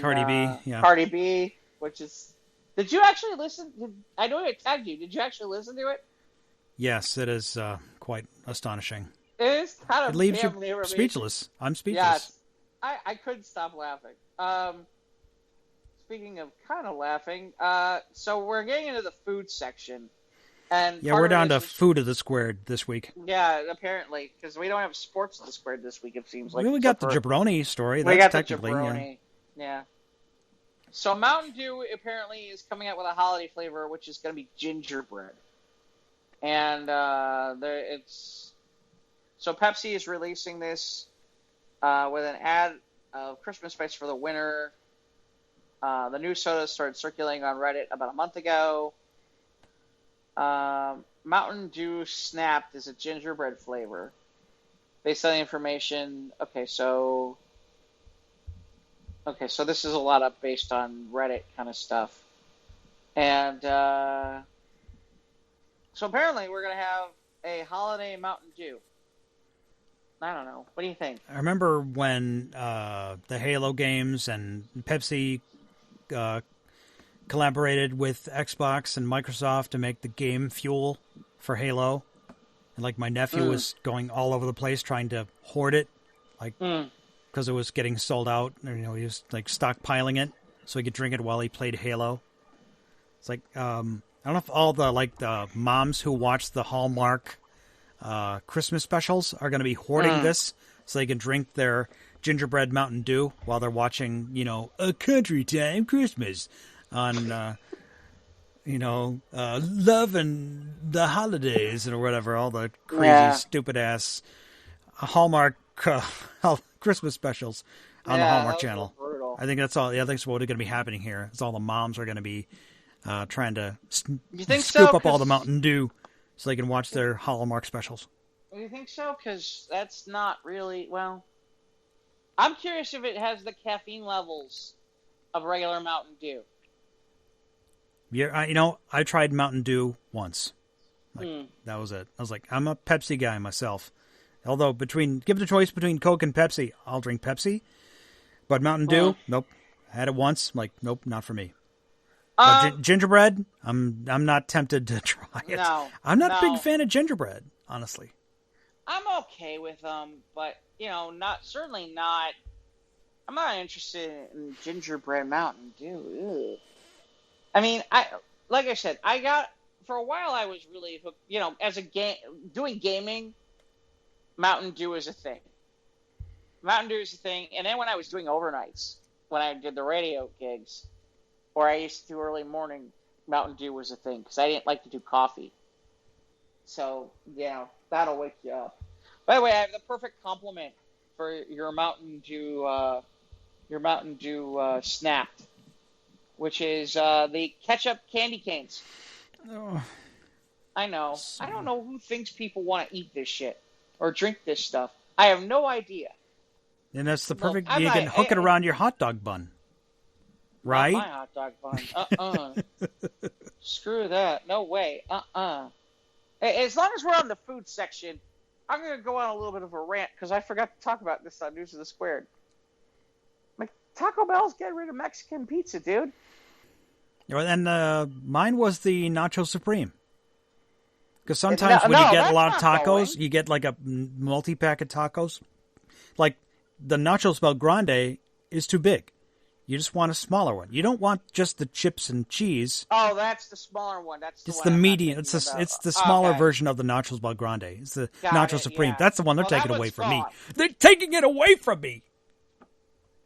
Speaker 1: Cardi B. Yeah.
Speaker 2: Cardi B, which is. Did you actually listen? I know I tagged you. Did you actually listen to it?
Speaker 1: Yes, it is quite astonishing.
Speaker 2: It is kind of.
Speaker 1: It leaves you speechless. I'm speechless.
Speaker 2: Yes, I couldn't stop laughing. Speaking of kind of laughing, so we're getting into the food section, and
Speaker 1: we're down to food of the squared this week.
Speaker 2: Yeah, apparently, because we don't have sports of the squared this week. It seems like
Speaker 1: we got the jabroni story.
Speaker 2: We got the jabroni. Yeah. So Mountain Dew apparently is coming out with a holiday flavor, which is going to be gingerbread. And it's so Pepsi is releasing this with an ad of Christmas spice for the winter. The new soda started circulating on Reddit about a month ago. Mountain Dew Snapped is a gingerbread flavor. Based on the information, okay, so this is a lot of based on Reddit kind of stuff. And so apparently we're going to have a holiday Mountain Dew. I don't know. What do you think?
Speaker 1: I remember when the Halo games and Pepsi collaborated with Xbox and Microsoft to make the game fuel for Halo. And like my nephew was going all over the place trying to hoard it, like because it was getting sold out. He was like stockpiling it so he could drink it while he played Halo. It's like I don't know if all the moms who watch the Hallmark Christmas specials are going to be hoarding this so they can drink their gingerbread Mountain Dew while they're watching, A Country Time Christmas on. Love and the Holidays or whatever, all the crazy, stupid-ass Hallmark Christmas specials on the Hallmark Channel. I think that's all. Yeah, that's what's going to be happening here. It's all the moms are going to be trying to scoop up all the Mountain Dew so they can watch their Hallmark specials.
Speaker 2: Do you think so? Because that's not really, I'm curious if it has the caffeine levels of regular Mountain Dew.
Speaker 1: Yeah, I tried Mountain Dew once. That was it. I was like, I'm a Pepsi guy myself. Although give the choice between Coke and Pepsi, I'll drink Pepsi. But Mountain Dew, nope. I had it once. I'm like, nope, not for me. Gingerbread, I'm not tempted to try it.
Speaker 2: No,
Speaker 1: I'm not a big fan of gingerbread, honestly.
Speaker 2: I'm okay with them, but certainly not. I'm not interested in gingerbread Mountain Dew. Ugh. I mean, like I said, for a while I was really hooked, as doing gaming, Mountain Dew is a thing. Mountain Dew is a thing, and then when I was doing overnights, when I did the radio gigs, or I used to do early morning, Mountain Dew was a thing, because I didn't like to do coffee. So, that'll wake you up. By the way, I have the perfect compliment for your Mountain Dew Snapped, which is the ketchup candy canes.
Speaker 1: Oh.
Speaker 2: I know. I don't know who thinks people want to eat this shit or drink this stuff. I have no idea.
Speaker 1: And that's the perfect... you can hook it around your hot dog bun. Right?
Speaker 2: Not my hot dog bun. Screw that. No way. As long as we're on the food section, I'm going to go on a little bit of a rant because I forgot to talk about this on News of the Squared. Taco Bell's getting rid of Mexican pizza, dude.
Speaker 1: And mine was the Nacho Supreme. Because sometimes when you get a lot of tacos, you get like a multi-pack of tacos. Like the Nachos Belgrande is too big. You just want a smaller one. You don't want just the chips and cheese.
Speaker 2: Oh, that's the smaller one. That's the
Speaker 1: it's
Speaker 2: one
Speaker 1: the
Speaker 2: I'm
Speaker 1: medium. It's the smaller version of the Nachos Belgrande. It's the Nacho Supreme. Yeah. That's the one they're taking away from me. They're taking it away from me.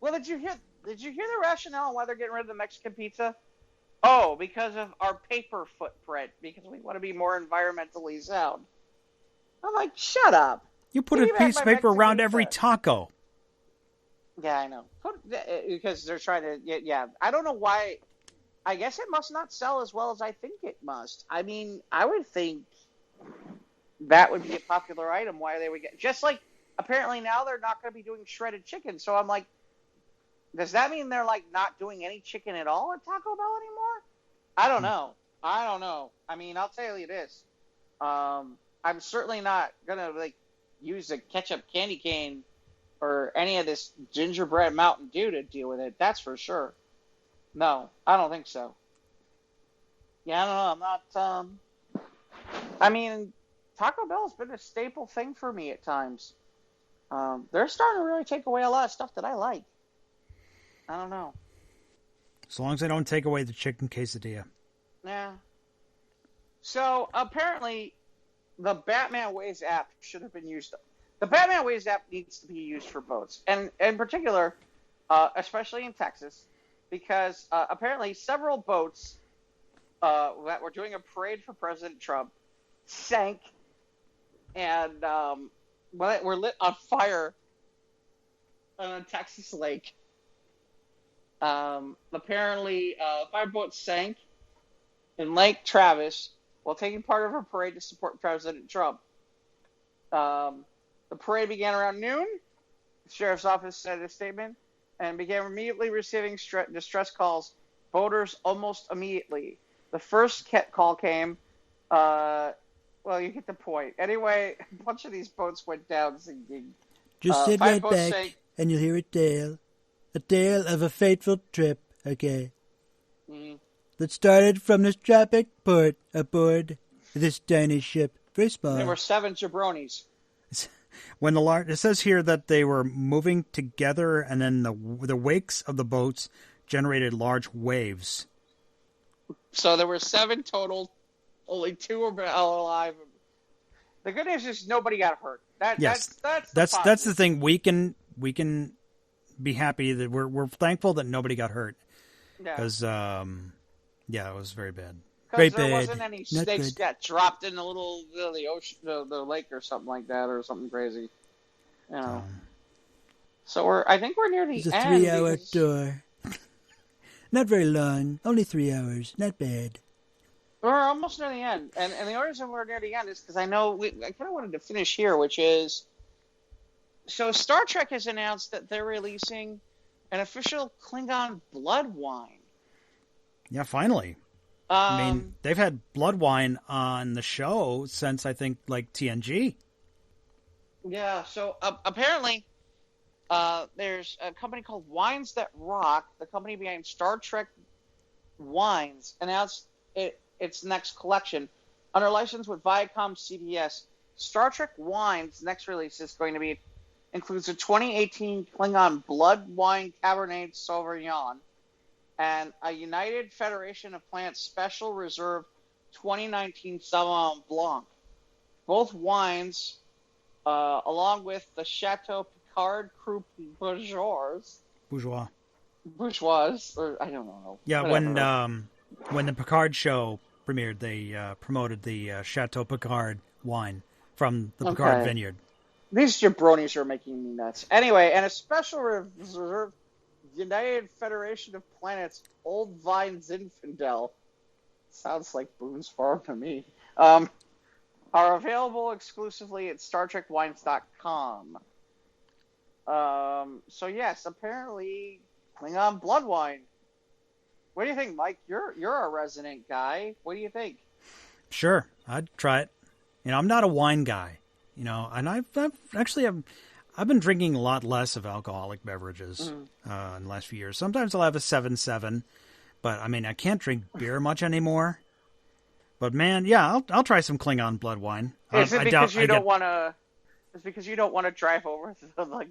Speaker 2: Well, did you hear the rationale on why they're getting rid of the Mexican pizza? Oh, because of our paper footprint. Because we want to be more environmentally sound. I'm like, shut up.
Speaker 1: You put a piece of paper around every taco.
Speaker 2: Yeah, I know. Because they're trying to... Yeah, I don't know why... I guess it must not sell as well as I think it must. I mean, I would think that would be a popular item. Why they would get... Just like, apparently now they're not going to be doing shredded chicken. So I'm like, does that mean they're like not doing any chicken at all at Taco Bell anymore? I don't know. I mean, I'll tell you this. I'm certainly not going to like use a ketchup candy cane or any of this gingerbread Mountain Dew to deal with it. That's for sure. No, I don't think so. Yeah, I don't know. I'm not, I mean, Taco Bell's been a staple thing for me at times. They're starting to really take away a lot of stuff that I like. I don't know.
Speaker 1: As long as they don't take away the chicken quesadilla. Yeah.
Speaker 2: So, apparently, the Batman Waze app should have been used. The Batman Waze app needs to be used for boats. And in particular, especially in Texas, because apparently several boats that were doing a parade for President Trump sank and were lit on fire on a Texas lake. Apparently, fire boat sank in Lake Travis while taking part of a parade to support President Trump. The parade began around noon, the sheriff's office said in a statement, and began immediately receiving distress calls, voters almost immediately. The first call came, well, you get the point. Anyway, a bunch of these boats went down sinking.
Speaker 1: Just sit right back and you'll hear a tale of a fateful trip, okay?
Speaker 2: Mm-hmm.
Speaker 1: That started from this tropic port aboard this tiny ship. Very small.
Speaker 2: There were 7 jabronis.
Speaker 1: When it says here that they were moving together, and then the wakes of the boats generated large waves.
Speaker 2: So there were 7 total. Only 2 were alive. The good news is nobody got hurt. That's the thing. We can be happy that we're thankful that nobody got hurt. Because it was very bad.
Speaker 1: Very
Speaker 2: there
Speaker 1: bad.
Speaker 2: Wasn't any snakes that dropped in the ocean, the lake or something like that, or something crazy. You know. So I think we're near the end.
Speaker 1: It's a 3-hour tour. Not very long. Only 3 hours. Not bad.
Speaker 2: We're almost near the end, and the only reason we're near the end is because I know I kind of wanted to finish here, which is so Star Trek has announced that they're releasing an official Klingon blood wine.
Speaker 1: Yeah, finally. I mean, they've had blood wine on the show since, I think, like TNG.
Speaker 2: Yeah, so apparently there's a company called Wines That Rock, the company behind Star Trek Wines, announced its next collection. Under license with Viacom CBS, Star Trek Wines' next release is going to includes a 2018 Klingon blood wine Cabernet Sauvignon, and a United Federation of Plants Special Reserve 2019 Sauvignon Blanc. Both wines, along with the Chateau Picard Cru Bourgeois, or I don't know.
Speaker 1: Yeah, when the Picard show premiered, they promoted the Chateau Picard wine from the Picard vineyard.
Speaker 2: These jabronis are making me nuts. Anyway, and a special reserve United Federation of Planets Old Vine Zinfandel, sounds like Boone's Farm to me, are available exclusively at StarTrekWines.com. So yes, apparently Klingon blood wine. What do you think, Mike? You're a resident guy. What do you think?
Speaker 1: Sure, I'd try it. I'm not a wine guy. And I've been drinking a lot less of alcoholic beverages in the last few years. Sometimes I'll have a 7-7, but I mean I can't drink beer much anymore. But man, yeah, I'll try some Klingon blood wine.
Speaker 2: Is it because you don't want to? It's because you don't want to drive over to the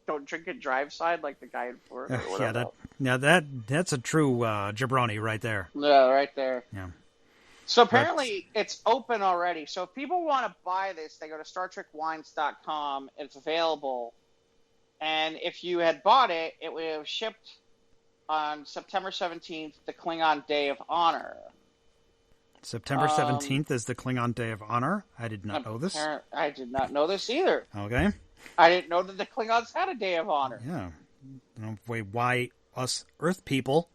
Speaker 2: don't drink and drive side like the guy in Florida.
Speaker 1: That's a true jabroni right there.
Speaker 2: Yeah, right there.
Speaker 1: Yeah.
Speaker 2: So apparently it's open already. So if people want to buy this, they go to StarTrekWines.com. It's available. And if you had bought it, it would have shipped on September 17th, the Klingon Day of Honor.
Speaker 1: September 17th is the Klingon Day of Honor? I did not know this.
Speaker 2: I did not know this either.
Speaker 1: Okay.
Speaker 2: I didn't know that the Klingons had a Day of Honor.
Speaker 1: Yeah. I don't know why us Earth people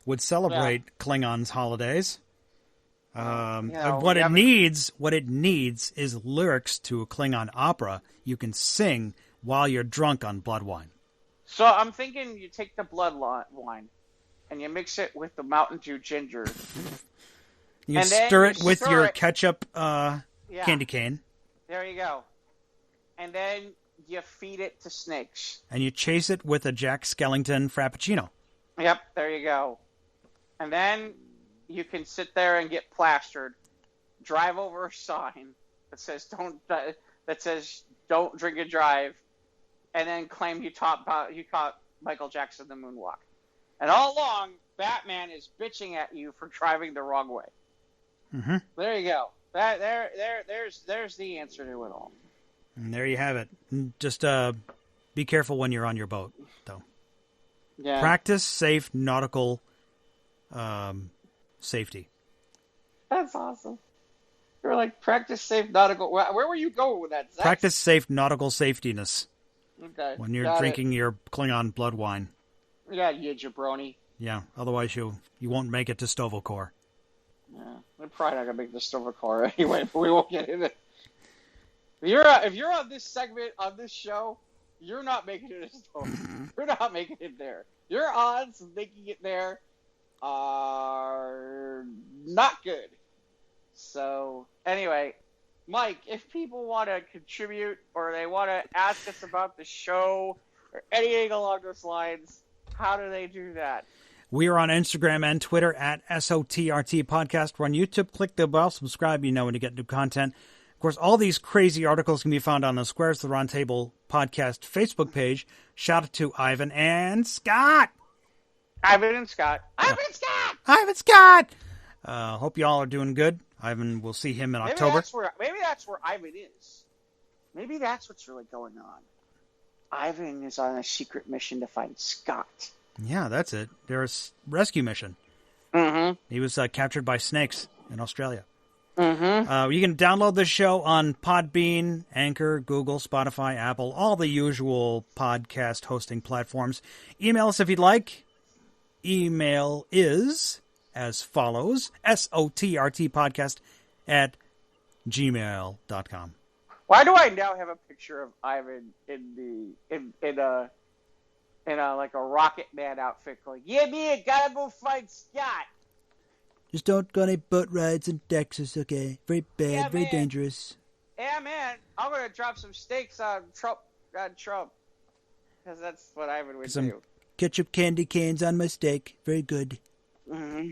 Speaker 1: would celebrate Klingons' holidays. What it needs is lyrics to a Klingon opera you can sing while you're drunk on blood wine.
Speaker 2: So I'm thinking you take the blood wine and you mix it with the Mountain Dew ginger.
Speaker 1: You stir it with your ketchup candy cane.
Speaker 2: There you go. And then you feed it to snakes.
Speaker 1: And you chase it with a Jack Skellington Frappuccino.
Speaker 2: Yep, there you go. And then you can sit there and get plastered, drive over a sign that says don't drink and drive, and then claim you taught Michael Jackson the moonwalk. And all along, Batman is bitching at you for driving the wrong way.
Speaker 1: Mm-hmm.
Speaker 2: There you go. There's the answer to it all.
Speaker 1: And there you have it. Just be careful when you're on your boat, though.
Speaker 2: Yeah.
Speaker 1: Practice safe nautical safety.
Speaker 2: That's awesome. You were like, practice safe nautical. Where were you going with that, Zach?
Speaker 1: Practice safe nautical safetiness.
Speaker 2: Okay.
Speaker 1: When you're
Speaker 2: got
Speaker 1: drinking your Klingon blood wine.
Speaker 2: Yeah, you jabroni.
Speaker 1: Yeah, otherwise you won't make it to Sto-vo-Kor.
Speaker 2: Yeah, we're probably not gonna make this Sto-vo-Kor anyway, but we won't get into it. If you're on this segment on this show, you're not making it to Sto-vo-Kor. You're not making it there. Your odds of making it there are not good. So anyway, Mike, if people want to contribute or they want to ask us about the show or anything along those lines, how do they do that?
Speaker 1: We are on Instagram and Twitter at SOTRT Podcast. We're on YouTube. Click the bell, subscribe. You know when to get new content. Of course, all these crazy articles can be found on the Squares the Roundtable Podcast Facebook page. Shout out to Ivan and Scott.
Speaker 2: Ivan and Scott.
Speaker 1: Ivan Scott. Hope you all are doing good. Ivan, we'll see him in October.
Speaker 2: Maybe that's where Ivan is. Maybe that's what's really going on. Ivan is on a secret mission to find Scott.
Speaker 1: Yeah, that's it. There's a rescue mission.
Speaker 2: Mm-hmm.
Speaker 1: He was captured by snakes in Australia.
Speaker 2: Mm-hmm.
Speaker 1: You can download this show on Podbean, Anchor, Google, Spotify, Apple, all the usual podcast hosting platforms. Email us if you'd like. Email is as follows: sotrtpodcast@gmail.com.
Speaker 2: Why do I now have a picture of Ivan in a like a Rocket Man outfit going, yeah, man, gotta go find Scott.
Speaker 1: Just don't go on any boat rides in Texas, okay? Very bad,
Speaker 2: Yeah,
Speaker 1: very
Speaker 2: man.
Speaker 1: dangerous.
Speaker 2: Yeah, man, I'm gonna drop some stakes on Trump. Because that's what Ivan would
Speaker 1: Some
Speaker 2: do.
Speaker 1: ketchup candy canes on my steak. Very good.
Speaker 2: Mm-hmm.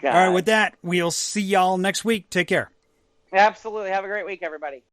Speaker 1: All right, with that, we'll see y'all next week. Take care.
Speaker 2: Absolutely. Have a great week, everybody.